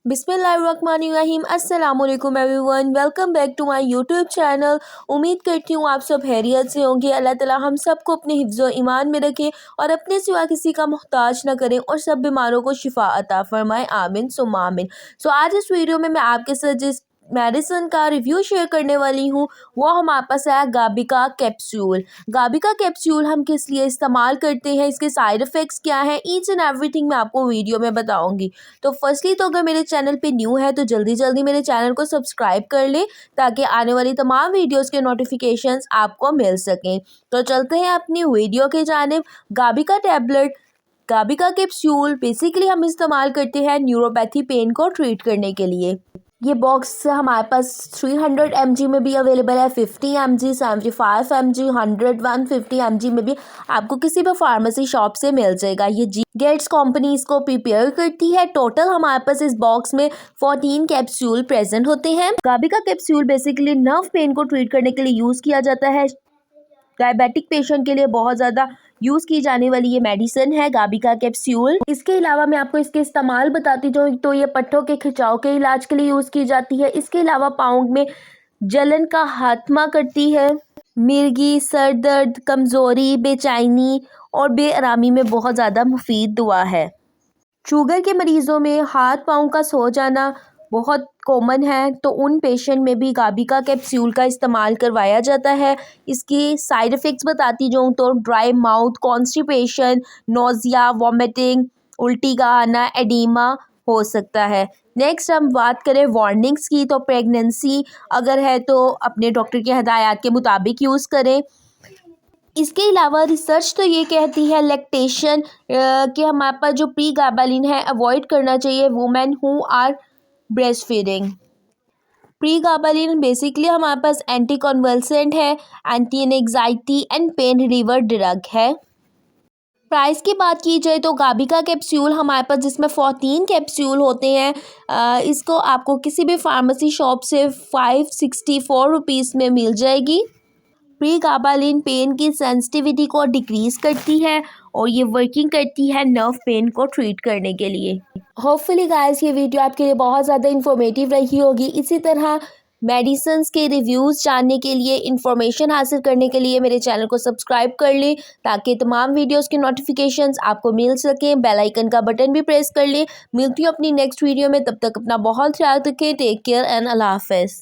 बिस्मिल्लाहिर्रहमानिर्रहीम। अस्सलामुअलैकुम everyone, welcome back to my YouTube channel. उम्मीद करती हूँ आप सब खैरियत से होंगे। अल्लाह ताला हम सबको अपने हिफ्ज़ व ईमान में रखे और अपने सिवा किसी का मोहताज ना करें और सब बीमारों को शिफा अता फरमाए, आमीन सुम्मा आमीन। सो आज इस वीडियो में मैं आपके साथ जिस मेडिसिन का रिव्यू शेयर करने वाली हूँ वो हमारे पास है गाबिका कैप्सूल। गाबिका कैप्सूल हम किस लिए इस्तेमाल करते हैं, इसके साइड इफ़ेक्ट्स क्या हैं, ईच एंड एवरीथिंग मैं आपको वीडियो में बताऊंगी। तो फर्स्टली तो अगर मेरे चैनल पे न्यू है तो जल्दी जल्दी मेरे चैनल को सब्सक्राइब कर ले ताकि आने वाली तमाम वीडियोस के नोटिफिकेशंस आपको मिल सकें। तो चलते हैं अपनी वीडियो के जानिब। गाबिका टैबलेट, गाबिका कैप्सूल बेसिकली हम इस्तेमाल करते हैं न्यूरोपैथी पेन को ट्रीट करने के लिए। ये बॉक्स हमारे पास 300 mg में भी अवेलेबल है, 50 mg, 75 mg, 100, 150 mg में भी आपको किसी भी फार्मेसी शॉप से मिल जाएगा। ये जी गेट्स कंपनी इसको प्रिपेयर करती है। टोटल हमारे पास इस बॉक्स में 14 कैप्सूल प्रेजेंट होते हैं। गाबिका कैप्सूल बेसिकली नर्व पेन को ट्रीट करने के लिए यूज़ किया जाता है। डायबिटिक पेशेंट के लिए बहुत ज़्यादा यूज़ की जाने वाली ये मेडिसिन है गाबिका कैप्सूल। इसके अलावा मैं आपको इसके इस्तेमाल बताती जाऊँ तो ये पट्टों के खिंचाव के इलाज के लिए यूज़ की जाती है। इसके अलावा पाँव में जलन का खात्मा करती है। मिर्गी, सर दर्द, कमज़ोरी, बेचैनी और बेआरामी में बहुत ज़्यादा मुफीद दुआ है। शुगर के मरीज़ों में हाथ पाँव का सो जाना बहुत कॉमन है, तो उन पेशेंट में भी गाबिका कैप्सूल का इस्तेमाल करवाया जाता है। इसकी साइड इफ़ेक्ट्स बताती जाऊँ तो dry mouth, constipation, nausea, vomiting, उल्टी का आना, एडीमा हो सकता है। नेक्स्ट हम बात करें वार्निंग्स की, तो प्रेगनेंसी अगर है तो अपने डॉक्टर की हिदायत के मुताबिक यूज़ करें। इसके अलावा रिसर्च तो ये कहती है लैक्टेशन कि हमारे पास जो प्री गार्बेलिन है अवॉइड करना चाहिए women who are breast feeding. Pregabalin basically हमारे पास एंटी कन्वल्सेंट है, anti anxiety and pain reliever drug है। प्राइस की बात की जाए तो गाबिका कैप्सूल हमारे पास जिसमें 14 कैप्सूल होते हैं, इसको आपको किसी भी फार्मेसी शॉप से 564 रुपीज़ में मिल जाएगी। प्री गार्बेलिन पेन की सेंसिटिविटी को डिक्रीज़ करती है और ये वर्किंग करती है नर्व पेन को ट्रीट करने के लिए। होपफुली गाइस ये वीडियो आपके लिए बहुत ज़्यादा इन्फॉर्मेटिव रही होगी। इसी तरह मेडिसिन्स के रिव्यूज़ जानने के लिए, इंफॉर्मेशन हासिल करने के लिए मेरे चैनल को सब्सक्राइब कर लें ताकि तमाम वीडियोस के नोटिफिकेशंस आपको मिल सकें। बेल आइकन का बटन भी प्रेस कर लें। मिलती हूँ अपनी नेक्स्ट वीडियो में, तब तक अपना बहुत ख्याल रखें। टेक केयर एंड अल्लाह हाफ़िज़।